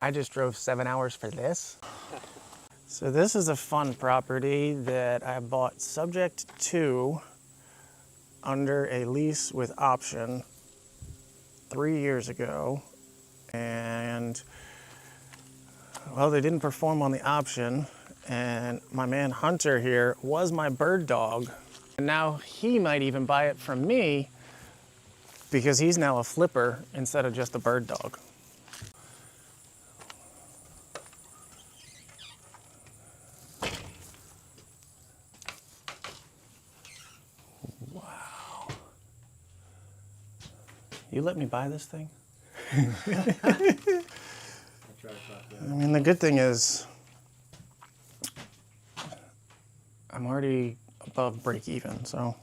I just drove 7 hours for this. So this is a fun property that I bought subject to under a lease with option 3 years ago. And well, they didn't perform on the option. And my man Hunter here was my bird dog. And now he might even buy it from me because he's now a flipper instead of just a bird dog. Wow. You let me buy this thing? I mean, the good thing is I'm already above break even, so